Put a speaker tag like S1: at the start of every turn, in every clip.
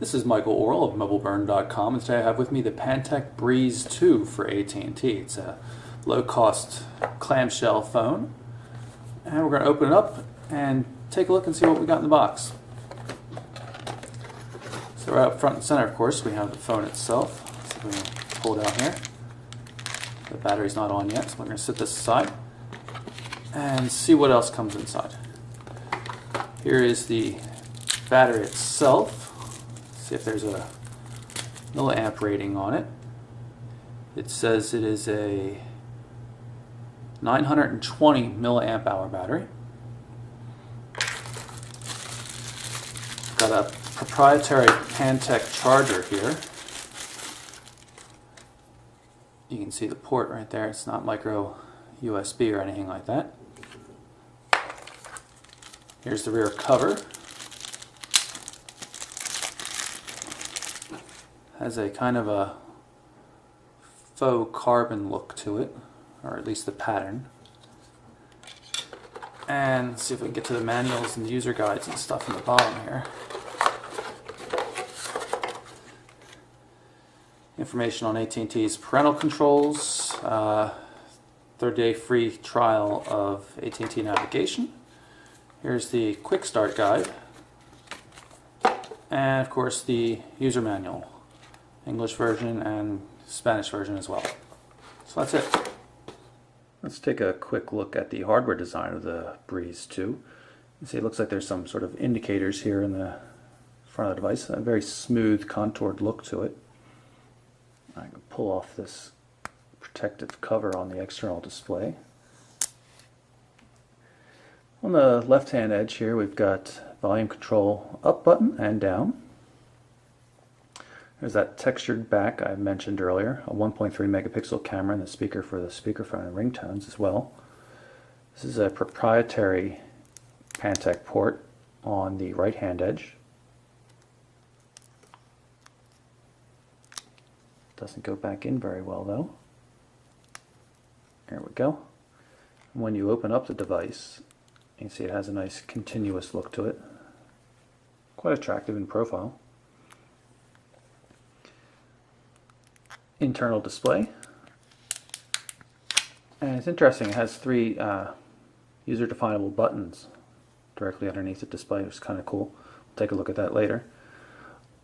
S1: This is Michael Orl of MobileBurn.com, and today I have with me the Pantech BreEZe II for AT&T. It's a low-cost clamshell phone, and we're going to open it up and take a look and see what we got in the box. So right up front and center, of course, we have the phone itself. So we can pull it out here. The battery's not on yet, so we're going to set this aside and see what else comes inside. Here is the battery itself. See if there's a milliamp rating on it. It says it is a 920 milliamp hour battery. Got a proprietary Pantech charger here. You can see the port right there. It's not micro USB or anything like that. Here's the rear cover. Has a kind of a faux carbon look to it, or at least the pattern. And let's see if we can get to the manuals and user guides and stuff in the bottom here. Information on AT&T's parental controls, 30-day free trial of AT&T navigation. Here's the quick start guide, and of course the user manual. English version and Spanish version as well. So that's it. Let's take a quick look at the hardware design of the BreEZe II. You see it looks like there's some sort of indicators here in the front of the device. A very smooth contoured look to it. I can pull off this protective cover on the external display. On the left hand edge here we've got volume control up button and down. There's that textured back I mentioned earlier, a 1.3 megapixel camera and the speaker for the speakerphone and ringtones as well. This is a proprietary Pantech port on the right hand edge. Doesn't go back in very well though. There we go. When you open up the device, you can see it has a nice continuous look to it. Quite attractive in profile. Internal display, and it's interesting, it has three user definable buttons directly underneath the display, which is kind of cool. We'll take a look at that later.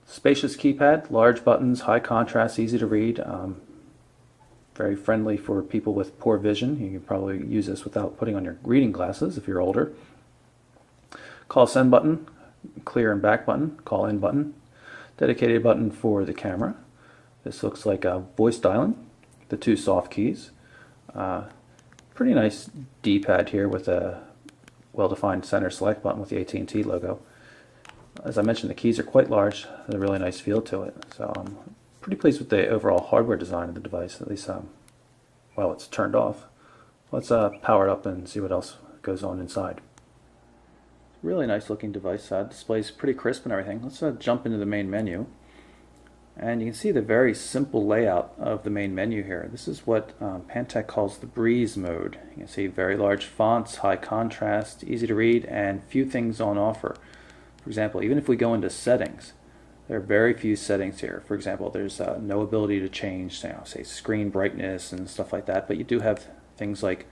S1: Spacious keypad, large buttons, high contrast, easy to read, very friendly for people with poor vision. You can probably use this without putting on your reading glasses if you're older. Call send button, clear and back button, call in button, dedicated button for the camera. This looks like a voice dialing, the two soft keys. Pretty nice D-pad here with a well-defined center select button with the AT&T logo. As I mentioned, the keys are quite large, with a really nice feel to it. So I'm pretty pleased with the overall hardware design of the device, at least while it's turned off. Let's power it up and see what else goes on inside. Really nice looking device. Display's pretty crisp and everything. Let's jump into the main menu. And you can see the very simple layout of the main menu here. This is what Pantech calls the BreEZe mode. You can see very large fonts, high contrast, easy to read, and few things on offer. For example, even if we go into settings, there are very few settings here. For example, there's no ability to change, say screen brightness and stuff like that, but you do have things like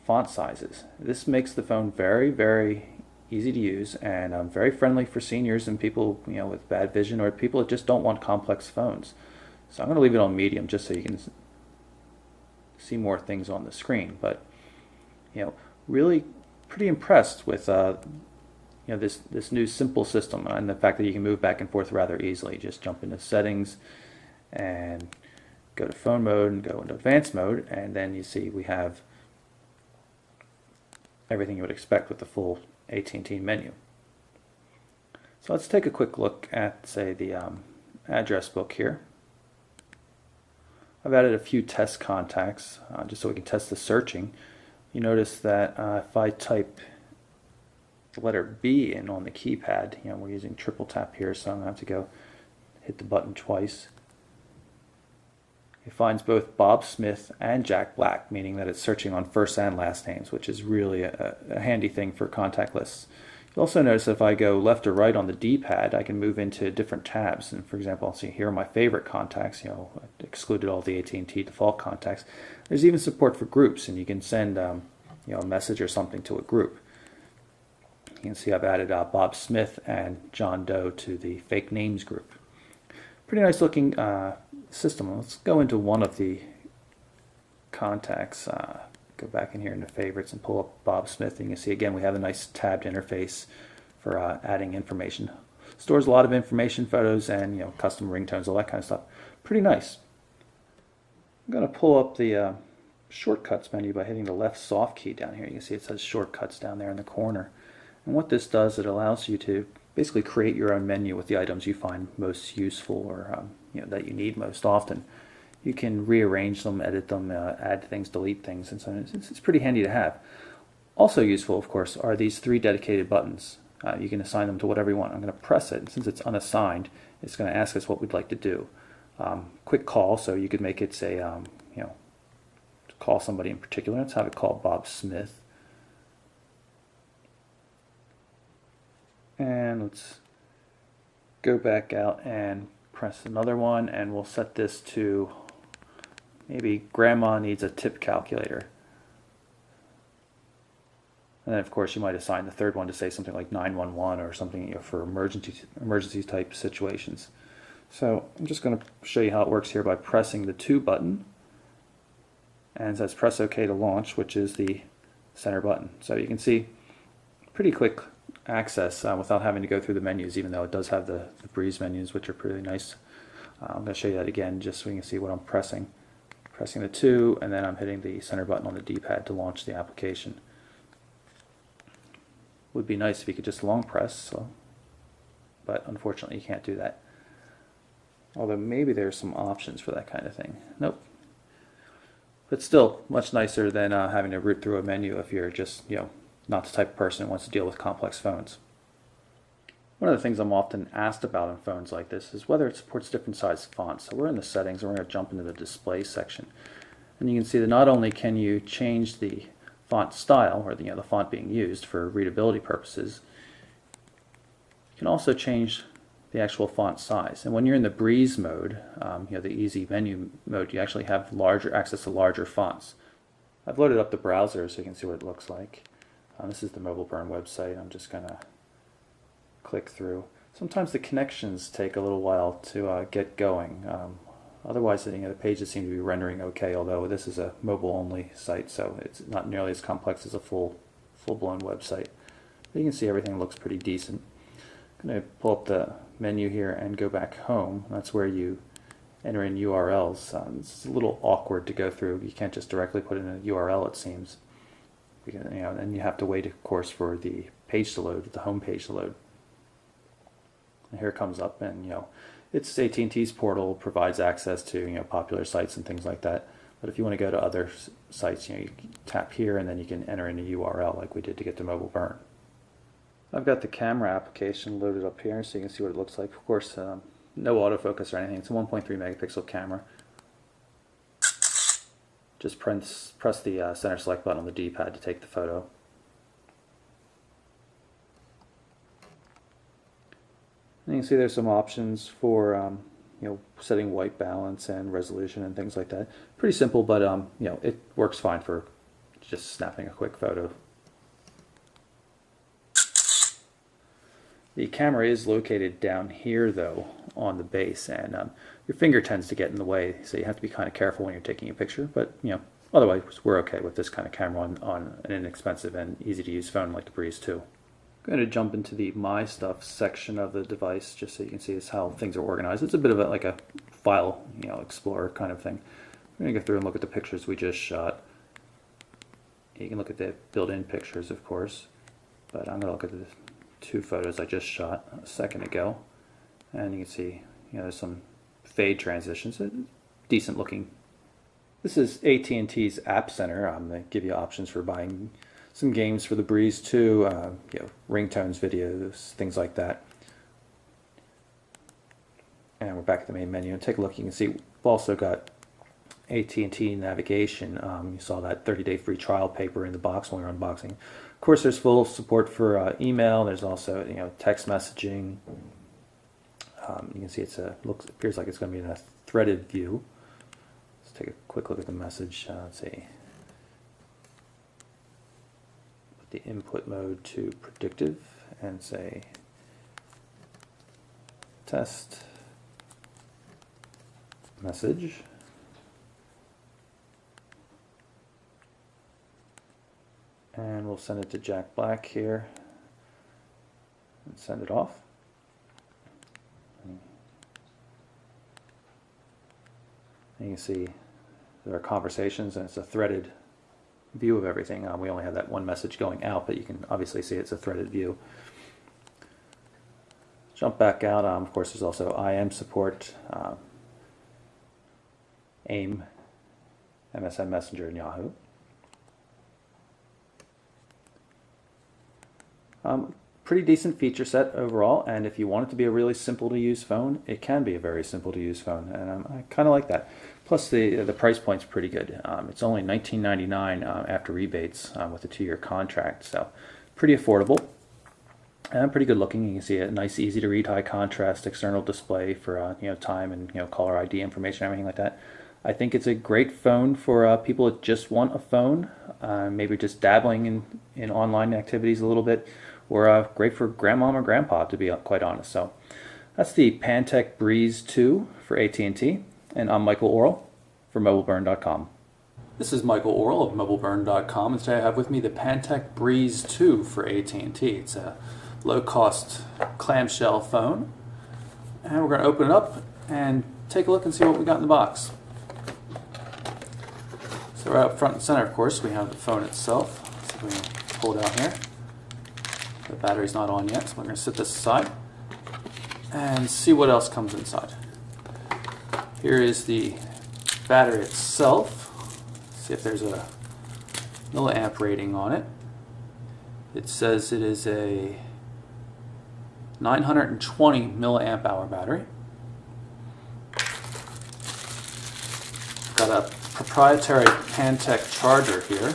S1: font sizes. This makes the phone very, very easy to use and very friendly for seniors and people with bad vision or people that just don't want complex phones. So I'm going to leave it on medium just so you can see more things on the screen. But really pretty impressed with this new simple system and the fact that you can move back and forth rather easily. Just jump into settings and go to phone mode and go into advanced mode, and then you see we have everything you would expect with the full AT&T menu. So let's take a quick look at, say, the address book here. I've added a few test contacts just so we can test the searching. You notice that if I type the letter B in on the keypad, we're using triple tap here, so I'm going to have to go hit the button twice. It finds both Bob Smith and Jack Black, meaning that it's searching on first and last names, which is really a handy thing for contact lists. You'll also notice if I go left or right on the D-pad, I can move into different tabs. And for example, I'll see here are my favorite contacts. I excluded all the AT&T default contacts. There's even support for groups, and you can send a message or something to a group. You can see I've added Bob Smith and John Doe to the fake names group. Pretty nice looking system. Let's go into one of the contacts. Go back in here into favorites and pull up Bob Smith, and you can see again we have a nice tabbed interface for adding information. Stores a lot of information, photos, and custom ringtones, all that kind of stuff. Pretty nice. I'm going to pull up the shortcuts menu by hitting the left soft key down here. You can see it says shortcuts down there in the corner. And what this does, it allows you to basically create your own menu with the items you find most useful or that you need most often. You can rearrange them, edit them, add things, delete things, and so on. It's pretty handy to have. Also useful, of course, are these 3 dedicated buttons. You can assign them to whatever you want. I'm going to press it, and since it's unassigned, it's going to ask us what we'd like to do. Quick call, so you could make it say, call somebody in particular. Let's have it call Bob Smith. And let's go back out and press another one, and we'll set this to maybe Grandma needs a tip calculator. And then of course you might assign the third one to say something like 911 or something for emergency type situations. So I'm just going to show you how it works here by pressing the 2 button, and it says press OK to launch, which is the center button. So you can see pretty quick access without having to go through the menus, even though it does have the BreEZe menus, which are pretty nice. I'm going to show you that again just so you can see what I'm pressing. Pressing the 2, and then I'm hitting the center button on the D-pad to launch the application. Would be nice if you could just long press, but unfortunately you can't do that. Although maybe there's some options for that kind of thing. Nope. But still, much nicer than having to root through a menu if you're just not the type of person who wants to deal with complex phones. One of the things I'm often asked about on phones like this is whether it supports different size fonts. So we're in the settings, and we're going to jump into the display section. And you can see that not only can you change the font style, or the font being used for readability purposes, you can also change the actual font size. And when you're in the BreEZe mode, the easy menu mode, you actually have access to larger fonts. I've loaded up the browser so you can see what it looks like. This is the Mobile Burn website. I'm just going to click through. Sometimes the connections take a little while to get going. Otherwise, the pages seem to be rendering okay, although this is a mobile-only site, so it's not nearly as complex as a full-blown website. But you can see everything looks pretty decent. I'm going to pull up the menu here and go back home. That's where you enter in URLs. It's a little awkward to go through. You can't just directly put in a URL, it seems. And you have to wait, of course, for the page to load, the home page to load. And here it comes up, and it's AT&T's portal, provides access to popular sites and things like that. But if you want to go to other sites, you tap here, and then you can enter in a URL like we did to get to Mobile Burn. I've got the camera application loaded up here, so you can see what it looks like. Of course, no autofocus or anything. It's a 1.3 megapixel camera. Just press the center select button on the D-pad to take the photo. And you can see there's some options for setting white balance and resolution and things like that. Pretty simple, but it works fine for just snapping a quick photo. The camera is located down here, though, on the base, and your finger tends to get in the way, so you have to be kind of careful when you're taking a picture. But otherwise, we're okay with this kind of camera on an inexpensive and easy-to-use phone like the BreEZe II. I'm going to jump into the My Stuff section of the device, just so you can see how things are organized. It's a bit of like a file, explorer kind of thing. I'm going to go through and look at the pictures we just shot. You can look at the built-in pictures, of course, but I'm going to look at the 2 photos I just shot a second ago, and you can see there's some fade transitions. Decent looking. This is AT&T's App Center. They give you options for buying some games for the BreEZe II, ringtones, videos, things like that. And we're back at the main menu. And take a look. You can see we've also got AT&T navigation. You saw that 30-day free trial paper in the box when we were unboxing. Of course, there's full support for email. There's also text messaging. You can see appears like it's going to be in a threaded view. Let's take a quick look at the message. Let's see. Put the input mode to predictive and say test message. And we'll send it to Jack Black here and send it off. And you can see there are conversations, and it's a threaded view of everything. We only have that one message going out, but you can obviously see it's a threaded view. Jump back out. Of course, there's also IM support, AIM, MSN Messenger, and Yahoo. Pretty decent feature set overall, and if you want it to be a really simple to use phone, it can be a very simple to use phone, and I kind of like that. Plus the price point's pretty good. It's only $19.99 after rebates with a 2-year contract, so pretty affordable and pretty good looking. You can see a nice, easy to read, high contrast external display for time and caller ID information, everything like that. I think it's a great phone for people that just want a phone, maybe just dabbling in online activities a little bit, or great for grandmom or grandpa, to be quite honest. So that's the Pantech BreEZe II for AT&T, and I'm Michael Orrell for MobileBurn.com. This is Michael Orrell of MobileBurn.com, and today I have with me the Pantech BreEZe II for AT&T. It's a low-cost clamshell phone, and we're going to open it up and take a look and see what we got in the box. So right up front and center, of course, we have the phone itself. So we can pull it out here. The battery's not on yet, so we're going to set this aside and see what else comes inside. Here is the battery itself. See if there's a milliamp rating on it. It says it is a 920 milliamp hour battery. Got a proprietary Pantech charger here.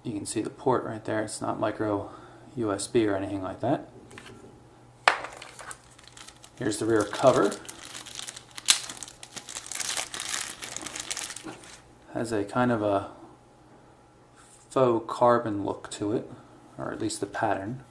S1: You can see the port right there. It's not micro USB or anything like that. Here's the rear cover. Has a kind of a faux carbon look to it, or at least the pattern.